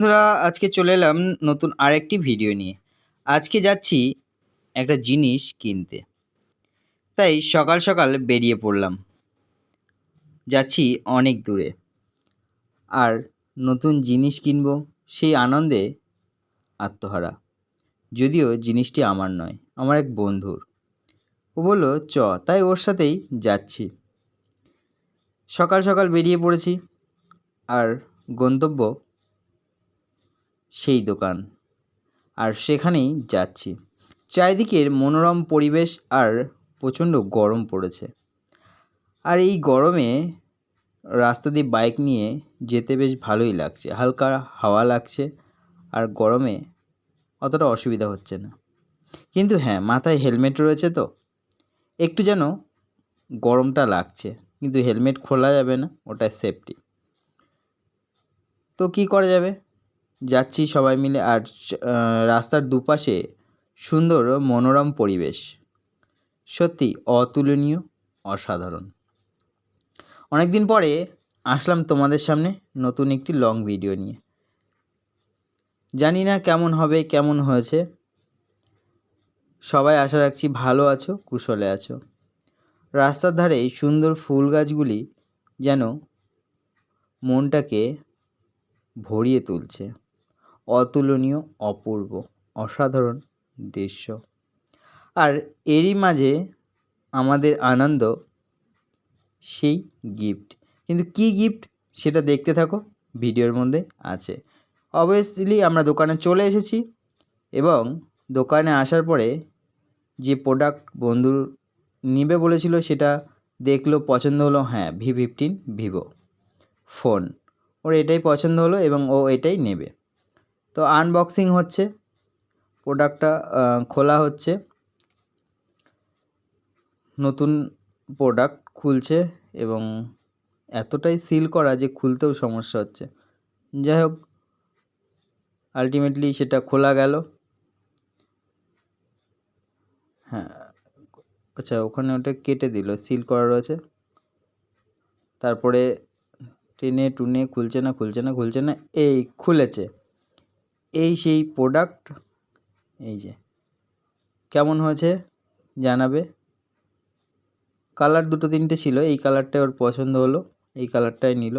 বন্ধুরা, আজকে চলে এলাম নতুন আরেকটি ভিডিও নিয়ে। আজকে যাচ্ছি একটা জিনিস কিনতে। তাই সকাল সকাল বেরিয়ে পড়লাম। যাচ্ছি অনেক দূরে। আর নতুন জিনিস কিনবো সেই আনন্দে আত্মহারা। যদিও জিনিসটি আমার নয়, আমার এক বন্ধুর। ও বলল চ, তাই ওর সাথেই যাচ্ছি। সকাল সকাল বেরিয়ে পড়েছি আর গন্তব্য সেই দোকান। আর সেখানেই যাচ্ছি। চারিদিকের মনোরম পরিবেশ আর প্রচণ্ড গরম পড়েছে। আর এই গরমে রাস্তা দিয়ে বাইক নিয়ে যেতে বেশ ভালোই লাগছে। হালকা হাওয়া লাগছে আর গরমে অতটা অসুবিধা হচ্ছে না। কিন্তু হ্যাঁ, মাথায় হেলমেট রয়েছে তো একটু যেন গরমটা লাগছে। কিন্তু হেলমেট খোলা যাবে না, ওটা সেফটি। তো কী করা যাবে? যাচ্ছি সবাই মিলে আর রাস্তার দুপাশে সুন্দর ও মনোরম পরিবেশ। সত্যি অতুলনীয়, অসাধারণ। অনেকদিন পরে আসলাম তোমাদের সামনে নতুন একটি লং ভিডিও নিয়ে। জানি না কেমন হবে, কেমন হয়েছে। সবাই আশা রাখছি ভালো আছো, কুশলে আছো। রাস্তার ধারে এই সুন্দর ফুল গাছগুলি যেন মনটাকে ভরিয়ে তুলছে। অতুলনীয়, অপূর্ব, অসাধারণ দৃশ্য। আর এরই মাঝে আমাদের আনন্দ সেই গিফট। কিন্তু কী গিফট সেটা দেখতে থাকো, ভিডিওর মধ্যে আছে। অবভিয়াসলি আমরা দোকানে চলে এসেছি এবং দোকানে আসার পরে যে প্রোডাক্ট বন্ধু নিবে বলেছিল সেটা দেখলো, পছন্দ হলো। হ্যাঁ, V15 ভিভো ফোন। ওর এটাই পছন্দ হলো এবং ও এটাই নেবে। তো আনবক্সিং হচ্ছে, প্রোডাক্টটা খোলা হচ্ছে। নতুন প্রোডাক্ট খুলছে এবং এতটাই সিল করা যে খুলতেও সমস্যা হচ্ছে। যাই হোক, আলটিমেটলি সেটা খোলা গেল। হ্যাঁ, আচ্ছা, ওখানে ওটা কেটে দিল, সিল করা রয়েছে। তারপরে টেনে টুনে খুলছে না, এই খুলেছে। এই সেই প্রোডাক্ট। এই যে কেমন হয়েছে জানাবে। কালার দুটো তিনটে ছিল, এই কালারটাই ওর পছন্দ হলো, এই কালারটাই নিল।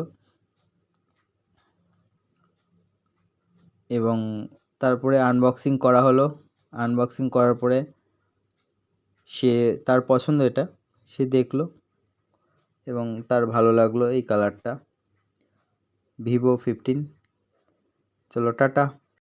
এবং তারপরে আনবক্সিং করা হলো। আনবক্সিং করার পরে সে তার পছন্দ এটা সে দেখলো এবং তার ভালো লাগলো এই কালারটা। V15। চলো টাটা।